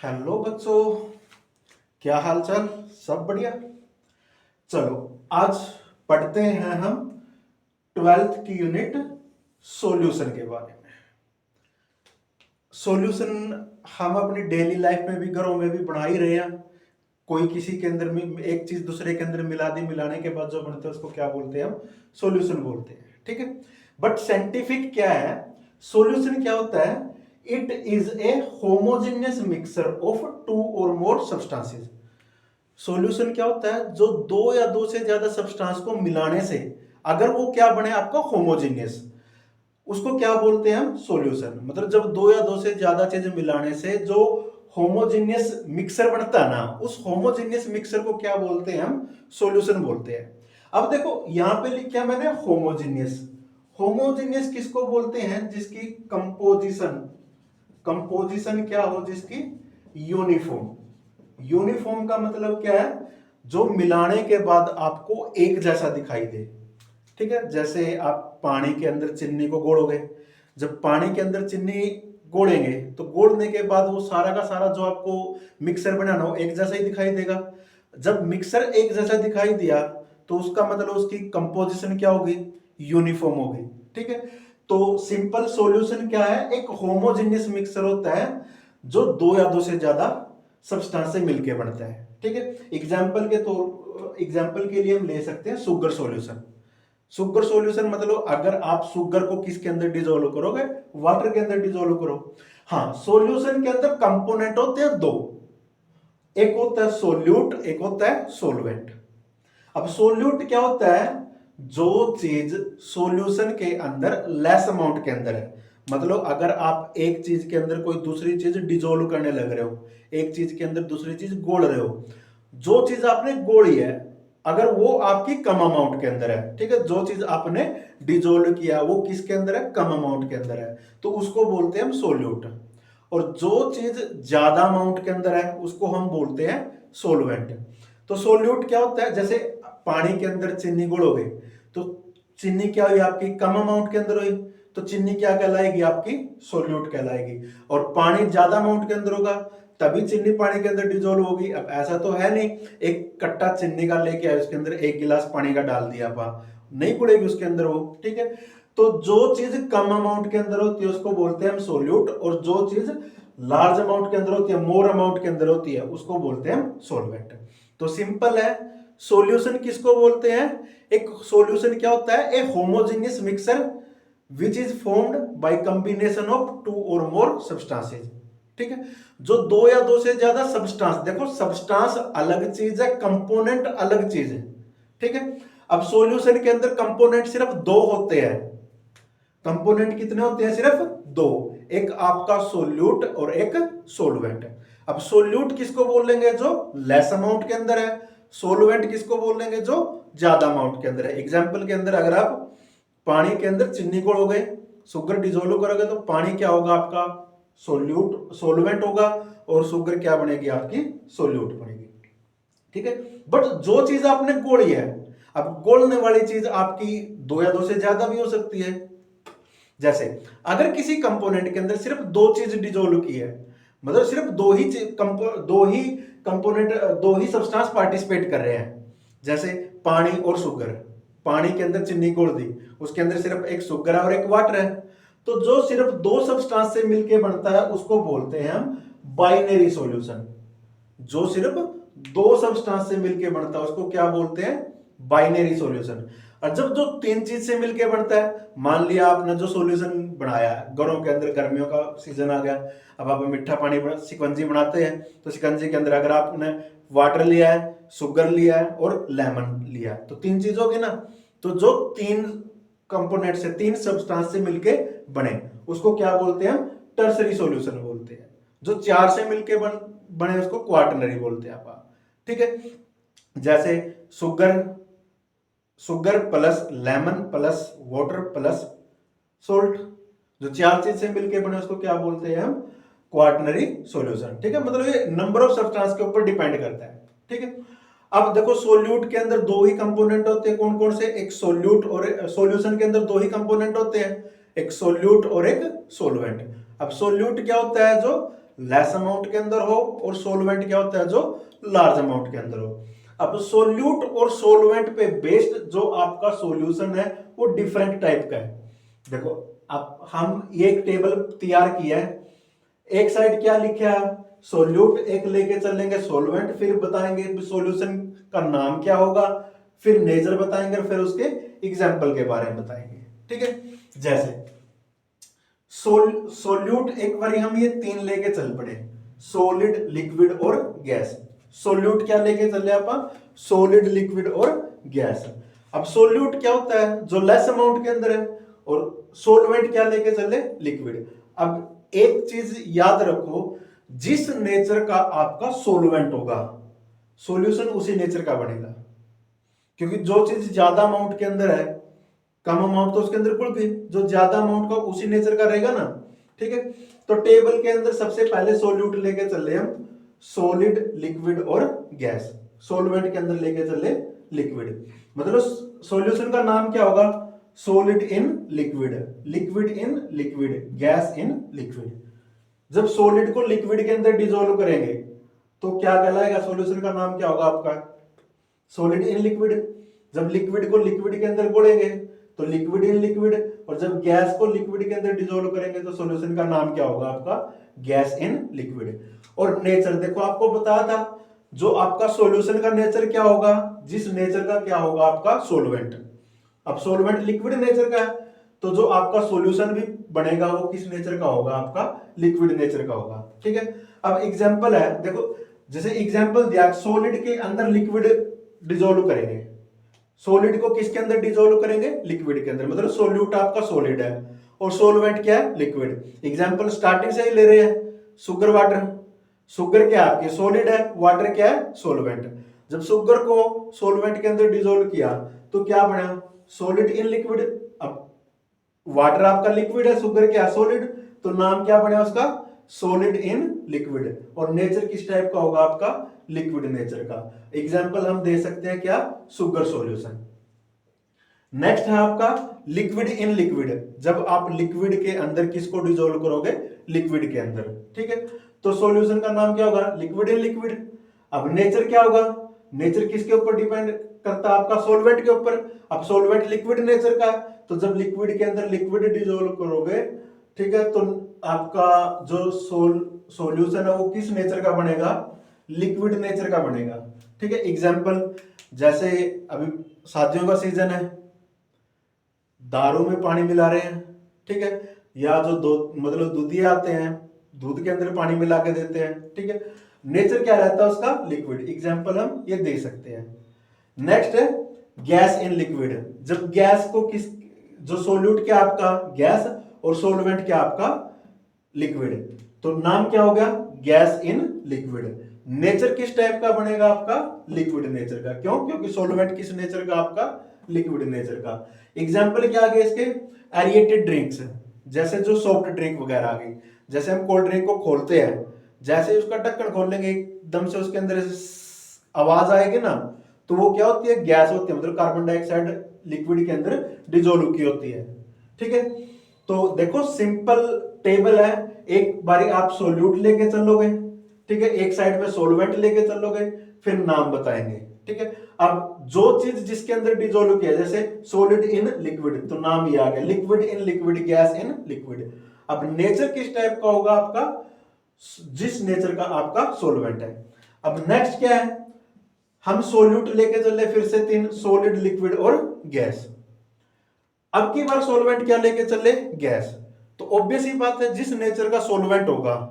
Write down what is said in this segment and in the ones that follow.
Hello बच्चों, क्या हाल चाल? सब बढ़िया। चलो, आज पढ़ते हैं हम ट्वेल्थ की यूनिट सॉल्यूशन के बारे में। सॉल्यूशन हम अपनी डेली लाइफ में भी, घरों में भी बना ही रहे हैं। कोई किसी के अंदर में एक चीज दूसरे के अंदर मिला दी, मिलाने के बाद जो बनता है उसको क्या बोलते हैं? हम सॉल्यूशन बोलते हैं। ठीक है, बट साइंटिफिक क्या है? सॉल्यूशन क्या होता है? It is a homogeneous mixture of two or more substances. Solution क्या होता है? जो दो या दो से ज्यादा सब्सटेंस को मिलाने से अगर वो क्या बने, आपका होमोजेनियस, उसको क्या बोलते हैं हम? सॉल्यूशन। मतलब जब दो या दो से ज्यादा चीज मिलाने से जो होमोजेनियस मिक्सर बनता है ना, उस होमोजेनियस मिक्सर को क्या बोलते हैं? हम सॉल्यूशन बोलते हैं। अब देखो यहां पे लिखा मैंने होमोजेनियस। होमोजेनियस किसको बोलते हैं? जिसकी कंपोजिशन, कंपोजिशन क्या हो? जिसकी यूनिफॉर्म। यूनिफॉर्म का मतलब क्या है? जो मिलाने के बाद आपको एक जैसा दिखाई दे। ठीक है, जैसे आप पानी के अंदर चीनी को घोलोगे, जब पानी के अंदर चीनी घोलेंगे तो घोलने के बाद वो सारा का सारा जो आपको मिक्सर बनाना हो एक जैसा ही दिखाई देगा। जब मिक्सर एक जैसा दिखाई दिया तो उसका मतलब उसकी कंपोजिशन क्या होगी? यूनिफॉर्म होगी। ठीक है, तो सिंपल सॉल्यूशन क्या है? एक होमोजेनियस मिक्सर होता है जो दो या दो से ज्यादा सब्सटेंस से मिलके बनता है। ठीक है, एग्जाम्पल के लिए हम ले सकते हैं शुगर सॉल्यूशन। शुगर सॉल्यूशन मतलब अगर आप शुगर को किसके अंदर डिजोल्व करोगे? वाटर के अंदर डिजोल्व करो। हाँ, सॉल्यूशन के अंदर कंपोनेंट होते हैं दो, एक होता है सोल्यूट, एक होता है सोलवेंट। अब सोल्यूट क्या होता है? जो चीज सॉल्यूशन के अंदर लेस अमाउंट के अंदर है। मतलब अगर आप एक चीज के अंदर कोई दूसरी चीज डिजोल्व करने लग रहे हो, एक चीज के अंदर दूसरी चीज घोल रहे हो, जो चीज आपने घोली है अगर वो आपकी कम अमाउंट के अंदर है, ठीक है, जो चीज आपने डिजोल्व किया वो किसके अंदर है? कम अमाउंट के अंदर है, तो उसको बोलते हैं हम सोल्यूट। और जो चीज ज्यादा अमाउंट के अंदर है उसको हम बोलते हैं सोलवेंट। तो सोल्यूट क्या होता है? जैसे पानी के अंदर चीनी घोलोगे तो चीनी क्या हुई? आपकी कम अमाउंट के अंदर हुई, तो चीनी क्या कहलाएगी? आपकी सोल्यूट कहलाएगी। और पानी ज्यादा अमाउंट के अंदर होगा तभी चीनी पानी के अंदर डिजोल्व होगी। अब ऐसा तो है नहीं एक कट्टा चीनी का लेके आए उसके अंदर एक गिलास पानी का डाल दिया आप, नहीं घुलेगी उसके अंदर वो। ठीक है, तो जो चीज कम अमाउंट के अंदर होती है उसको बोलते हैं हम सोल्यूट, और जो चीज लार्ज अमाउंट के अंदर होती है, मोर अमाउंट के अंदर होती है, उसको बोलते हैं हम सोलवेंट। तो सिंपल है, सॉल्यूशन किसको बोलते हैं? एक सॉल्यूशन क्या होता है? A homogeneous mixture which is formed by combination of two or more substances. ठीक है, जो दो या दो से ज्यादा सब्सटेंस, देखो सब्सटेंस अलग चीज है, कंपोनेंट अलग चीज है। ठीक है, अब सॉल्यूशन के अंदर कंपोनेंट सिर्फ दो होते हैं। कंपोनेंट कितने होते हैं? सिर्फ दो, एक आपका सोल्यूट और एक सोलवेंट। अब सोल्यूट किसको बोल लेंगे? जो लेस अमाउंट के अंदर है। सोलवेंट किसको बोल लेंगे? जो ज्यादा अमाउंट के अंदर है। एग्जाम्पल के अंदर अगर आप पानी के अंदर चीनी घोलोगे, शुगर डिजोल्व करोगे तो पानी क्या होगा? आपका सोल्यूट, सोलवेंट होगा, और शुगर क्या बनेगी? आपकी सोल्यूट बनेगी। ठीक है, बट जो चीज आपने घोली है, अब घोलने वाली चीज आपकी दो या दो से ज्यादा भी हो सकती है। जैसे अगर किसी कंपोनेंट के अंदर सिर्फ दो चीज डिजोल्व की है, मतलब सिर्फ दो ही सब्सटेंस पार्टिसिपेट कर रहे हैं, जैसे पानी और शुगर। पानी के अंदर चीनी घोल दी, उसके अंदर सिर्फ एक शुगर है और एक वाटर है, तो जो सिर्फ दो सब्सटेंस से मिलके बनता है उसको बोलते हैं हम बाइनरी सॉल्यूशन। जो सिर्फ दो सब्सटेंस से मिलके बनता है उसको क्या बोलते हैं? Binary solution. और जब जो तीन चीज से मिलके बनता है, मान लिया आपने जो सॉल्यूशन बनाया है, घरों के अंदर गर्मियों का सीजन आ गया, अब आप मीठा पानी शिकंजी बनाते हैं, तो शिकंजी के अंदर अगर आपने वाटर लिया है, शुगर लिया है और लेमन लिया है, तो तीन चीज होगी ना। तो जो तीन कंपोनेंट से, तीन सब्सटेंस से मिलके बने उसको क्या बोलते हैं? हम टर्सरी सॉल्यूशन बोलते हैं। जो चार से मिलके बने उसको क्वार्टनरी बोलते हैं आप। ठीक है, जैसे sugar, sugar plus lemon plus water plus salt, जो चार चीज से मिलके बने उसको क्या बोलते हैं? हम क्वार्टनरी सॉल्यूशन। ठीक है, मतलब ये नंबर ऑफ सब्सटेंस के ऊपर डिपेंड करता है। ठीक है, अब देखो सोल्यूट के अंदर दो ही कंपोनेंट होते हैं, कौन कौन से? एक सोल्यूट, और सॉल्यूशन के अंदर दो ही कंपोनेंट होते हैं, एक सोल्यूट और एक सोलवेंट। अब सोल्यूट क्या होता है? जो लेस अमाउंट के अंदर हो, और सोलवेंट क्या होता है जो लार्ज अमाउंट के अंदर हो। अब सोल्यूट और सोलवेंट पे बेस्ड जो आपका सॉल्यूशन है वो डिफरेंट टाइप का है। देखो, अब हम ये एक टेबल तैयार किया है, एक साइड क्या लिखा है सोल्यूट, एक लेके चलेंगे सोलवेंट, फिर बताएंगे सॉल्यूशन का नाम क्या होगा, फिर नेचर बताएंगे, फिर उसके एग्जाम्पल के बारे में बताएंगे। ठीक है, जैसे सोल्यूट एक बार हम ये तीन लेके चल पड़े, सॉलिड, लिक्विड और गैस। सोल्यूट क्या लेके चले आप, सॉलिड, लिक्विड और गैस। अब सोल्यूट क्या होता है जो लेस अमाउंट के अंदर है, और सोलवेंट क्या लेके चले, लिक्विड। अब एक चीज याद रखो, जिस नेचर का आपका सोलवेंट होगा सॉल्यूशन उसी नेचर का बनेगा, क्योंकि जो चीज ज्यादा अमाउंट के अंदर है कम अमाउंट तो उसके अंदर खुल गई, जो ज्यादा अमाउंट का उसी नेचर का रहेगा ना। ठीक है, तो टेबल के अंदर सबसे पहले सोल्यूट लेके चले हम, सॉलिड, लिक्विड और गैस। सोलवेंट के अंदर लेके चले लिक्विड, मतलब सॉल्यूशन का नाम क्या होगा, solid in liquid, liquid in liquid, gas in liquid. जब सॉलिड को लिक्विड के अंदर डिसॉल्व करेंगे तो क्या कहलाएगा, सॉल्यूशन का नाम क्या होगा आपका, सॉलिड इन लिक्विड। जब लिक्विड को लिक्विड के अंदर घोलेंगे तो लिक्विड इन लिक्विड, और जब गैस को लिक्विड के अंदर डिसॉल्व करेंगे तो सॉल्यूशन का नाम क्या होगा आपका, गैस इन लिक्विड। और नेचर देखो आपको बताया था, जो आपका सॉल्यूशन का नेचर क्या होगा, जिस नेचर का क्या होगा आपका सॉल्वेंट। अब सॉल्वेंट लिक्विड नेचर का है, तो जो आपका सॉल्यूशन भी बनेगा वो किस नेचर का होगा, आपका लिक्विड नेचर का होगा। ठीक है, अब एग्जांपल है, देखो जैसे एग्जांपल दिया, सॉलिड के अंदर लिक्विड डिसॉल्व करेंगे, सॉलिड को किसके अंदर डिसॉल्व करेंगे, लिक्विड के अंदर, मतलब सोल्यूट आपका सॉलिड है और सोलवेंट क्या है, लिक्विड। एग्जांपल स्टार्टिंग से ही ले रहे हैं, शुगर वाटर, शुगर क्या आपके सॉलिड है, वाटर क्या है, सोलवेंट। जब शुगर को सोलवेंट के अंदर डिसॉल्व किया तो क्या बना, सॉलिड इन लिक्विड। अब वाटर आपका लिक्विड है, शुगर क्या सॉलिड, तो नाम क्या बना उसका, सॉलिड इन लिक्विड। और नेचर किस टाइप का होगा आपका, लिक्विड नेचर का। एग्जांपल हम दे सकते हैं क्या, शुगर सॉल्यूशन। नेक्स्ट है आपका लिक्विड इन लिक्विड, जब आप लिक्विड के अंदर किसको डिसॉल्व करोगे, लिक्विड के अंदर। ठीक है, तो सॉल्यूशन का नाम क्या होगा, लिक्विड इन लिक्विड। अब नेचर क्या होगा, नेचर किसके ऊपर डिपेंड करता है आपका, सॉल्वेंट के ऊपर। अब सॉल्वेंट लिक्विड नेचर का, तो जब लिक्विड के अंदर लिक्विड डिसॉल्व करोगे, ठीक है, तो आपका जो सॉल्यूशन है वो किस नेचर का बनेगा, लिक्विड नेचर का बनेगा। ठीक है, एग्जांपल जैसे अभी शादियों का सीजन है, दारू में पानी मिला रहे हैं, ठीक है, या जो दो मतलब दूधिया आते हैं, दूध के अंदर पानी मिला के देते हैं। ठीक है, नेचर क्या रहता है उसका, लिक्विड। एग्जांपल हम ये दे सकते हैं। नेक्स्ट है गैस इन लिक्विड, जब गैस को किस, जो सोल्यूट क्या आपका गैस और सोलवेंट क्या आपका लिक्विड, तो नाम क्या होगा, गैस इन लिक्विड। नेचर किस टाइप का बनेगा आपका, लिक्विड नेचर का। क्यों, क्योंकि सोलवेंट किस नेचर का आपका, लिक्विड नेचर का। एग्जाम्पल क्या आ गया इसके, एरिएटेड ड्रिंक्स, जैसे जो सॉफ्ट ड्रिंक वगैरह आ गई। जैसे हम कोल्ड ड्रिंक को खोलते हैं, जैसे ही उसका ढक्कन खोलेंगे एकदम से उसके अंदर आवाज आएगी ना, तो वो क्या होती है, गैस होती है, मतलब कार्बन डाइऑक्साइड लिक्विड के अंदर डिसॉल्व की होती है। ठीक है, तो देखो सिंपल टेबल है, एक बारी आप सोल्यूट लेके चलोगे, ठीक है, एक साइड में सोलवेंट लेके चलोगे, फिर नाम बताएंगे। ठीक है, अब जो चीज जिसके अंदर डिसॉल्व किया, जैसे सॉलिड इन लिक्विड, तो नाम ये आ गया, liquid in liquid, gas in liquid. अब नेचर किस टाइप का होगा आपका, जिस नेचर का आपका सोलवेंट है। अब नेक्स्ट क्या है, हम सोल्यूट लेके चले फिर से तीन, सॉलिड, लिक्विड और गैस। अब की बार सोलवेंट क्या लेके चले, गैस। तो ऑब्वियस ही बात है, जिस नेचर का सोलवेंट होगा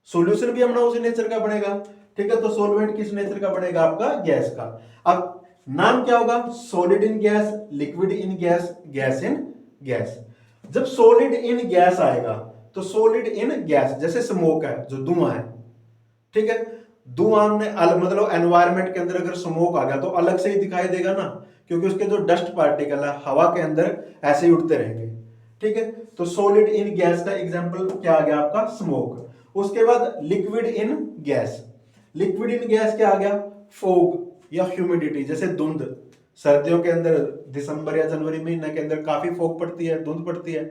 सॉल्यूशन भी अपना उसी नेचर का बनेगा। ठीक है, तो सोलवेंट किस नेचर का बनेगा आपका, गैस का। अब नाम क्या होगा, solid in gas, liquid in gas, gas in gas. जब सॉलिड इन गैस आएगा तो सॉलिड इन गैस, जैसे स्मोक है, जो धुआं है, ठीक है, धुआं में मतलब एनवायरनमेंट के अंदर अगर स्मोक आ गया तो अलग से ही दिखाई देगा ना, क्योंकि उसके जो डस्ट पार्टिकल है हवा के अंदर ऐसे ही उड़ते रहेंगे। ठीक है, तो सॉलिड इन गैस का एग्जांपल क्या आ गया आपका, स्मोक। उसके बाद liquid in gas, liquid in gas क्या आ गया, फोग या ह्यूमिडिटी, जैसे धुंध। सर्दियों के अंदर दिसंबर या जनवरी महीने के अंदर काफी फोग पड़ती है, धुंध पड़ती है,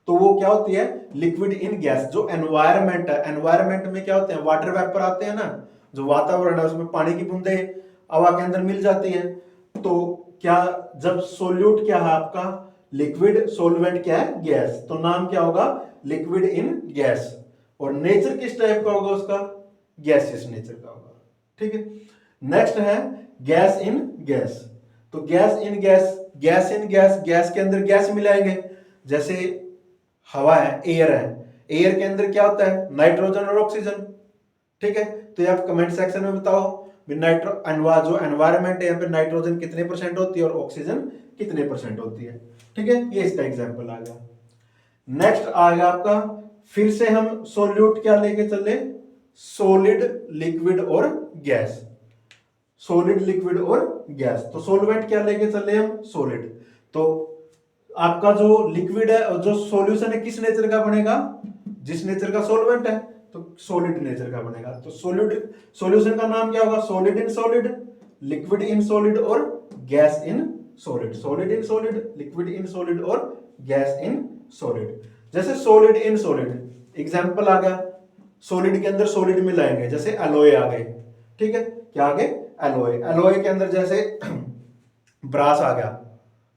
तो वो क्या होती है, लिक्विड इन गैस। जो एनवायरमेंट है, एनवायरमेंट में क्या होते हैं, वाटर वेपर आते हैं ना, जो वातावरण है उसमें पानी की बूंदें हवा के अंदर मिल जाती हैं। तो क्या, जब सोल्यूट क्या है आपका लिक्विड, सोलवेंट क्या है गैस, तो नाम क्या होगा लिक्विड इन गैस। और नेचर किस टाइप का होगा उसका, गैसियस नेचर का होगा। ठीक है, नेक्स्ट है गैस इन गैस। तो gas in gas, gas in gas, gas के अंदर गैस मिलाएंगे, जैसे हवा है, एयर है, एयर के अंदर क्या होता है नाइट्रोजन और ऑक्सीजन। ठीक है, तो ये आप कमेंट सेक्शन में बताओ जो एनवायरमेंट है यहाँ पे नाइट्रोजन कितने परसेंट होती है और ऑक्सीजन कितने परसेंट होती है। ठीक है, ये इसका एग्जांपल आ गया। नेक्स्ट आ गया आपका, फिर से हम सोल्यूट क्या लेके चले, सॉलिड, लिक्विड और गैस। सॉलिड, लिक्विड और गैस, तो सोलवेंट क्या लेके चले हम, सॉलिड। तो आपका जो लिक्विड है और जो सॉल्यूशन है किस नेचर का बनेगा, जिस नेचर का सॉल्वेंट है, तो सॉलिड नेचर का बनेगा। तो सॉलिड, सॉल्यूशन का नाम क्या होगा, solid in solid, liquid in solid और gas in solid. Solid in solid, liquid in solid और गैस इन सॉलिड। जैसे सॉलिड इन सॉलिड एग्जांपल आ गया, सॉलिड के अंदर सॉलिड मिलाएंगे, जैसे एलॉय आ गए। ठीक है, क्या आ गए, एलॉय। एलॉय के अंदर जैसे ब्रास आ गया।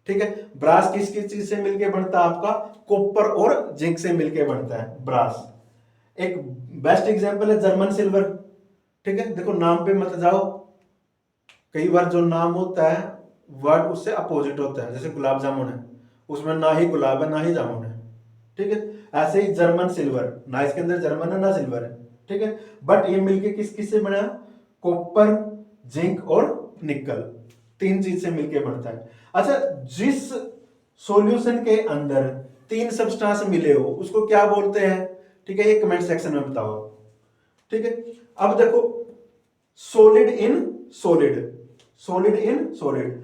ठीक है, ब्रास किस किस चीज से मिलके बनता है आपका, कॉपर और जिंक से मिलके बनता है ब्रास। एक बेस्ट एग्जांपल है जर्मन सिल्वर। ठीक है, देखो नाम पे मत जाओ, कई बार जो नाम होता है वर्ड उससे अपोजिट होता है। जैसे गुलाब जामुन है, उसमें ना ही गुलाब है ना ही जामुन है। ठीक है, ऐसे ही जर्मन सिल्वर, ना इसके अंदर जर्मन है ना सिल्वर है। ठीक है, बट ये मिलके किस किस से बना, कॉपर, जिंक और निकल, तीन चीज से मिलके बनता है। अच्छा, जिस सॉल्यूशन के अंदर तीन सब्सटेंस मिले हो उसको क्या बोलते हैं, ठीक है, ये कमेंट सेक्शन में बताओ। ठीक है, अब देखो solid in solid, solid in solid,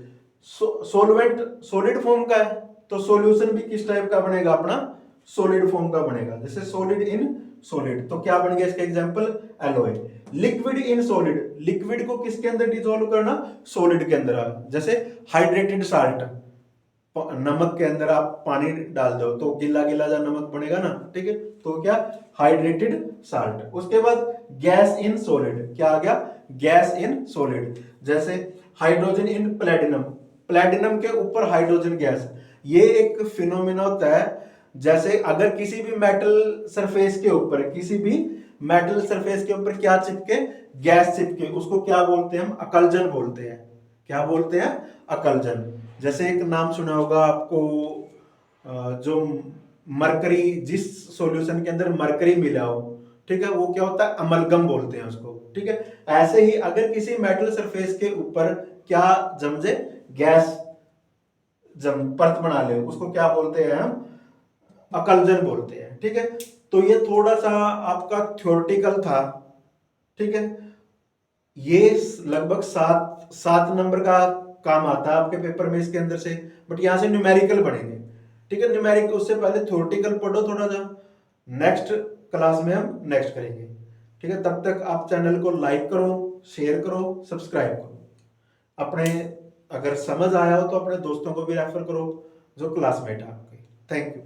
solvent solid form का है, तो सॉल्यूशन भी किस टाइप का बनेगा अपना, सॉलिड फॉर्म का बनेगा। जैसे सॉलिड इन सॉलिड, तो क्या बन गया इसका example, alloy. Liquid in solid, liquid को किसके अंदर डिसॉल्व करना, सॉलिड के अंदर। जैसे हाइड्रेटेड साल्ट, नमक के अंदर आप पानी डाल दो तो गिला गिला जा नमक बनेगा ना। ठीक है, तो क्या, हाइड्रेटेड साल्ट। उसके बाद गैस इन सॉलिड, क्या आ गया, गैस इन सॉलिड। जैसे हाइड्रोजन इन प्लेटिनम, प्लेटिनम के ऊपर हाइड्रोजन गैस। ये एक फिनोमेना होता है, जैसे अगर किसी भी मेटल सरफेस के ऊपर, किसी भी मेटल सरफेस के ऊपर क्या चिपके, गैस चिपके, उसको क्या बोलते हैं हम, अकलजन बोलते हैं। क्या बोलते हैं, अकलजन। जैसे एक नाम सुना होगा आपको, जो मरकरी, जिस सॉल्यूशन के अंदर मरकरी मिला हो, ठीक है, वो क्या होता है, अमलगम बोलते हैं उसको। ठीक है, ऐसे ही अगर किसी मेटल सरफेस के ऊपर क्या जम जाए, गैस जम परत बना ले, उसको क्या बोलते हैं हम, अकलजन बोलते हैं। ठीक है, तो ये थोड़ा सा आपका थ्योरेटिकल था। ठीक है, ये लगभग 7 नंबर का काम आता है आपके पेपर में इसके अंदर से, बट यहां से न्यूमेरिकल बनेंगे। ठीक है, न्यूमेरिकल, उससे पहले थ्योरेटिकल पढ़ो थोड़ा सा, नेक्स्ट क्लास में हम नेक्स्ट करेंगे। ठीक है, तब तक आप चैनल को लाइक करो, शेयर करो, सब्सक्राइब करो। अपने अगर समझ आया हो तो अपने दोस्तों को भी रेफर करो जो क्लासमेट है आपके। Thank you.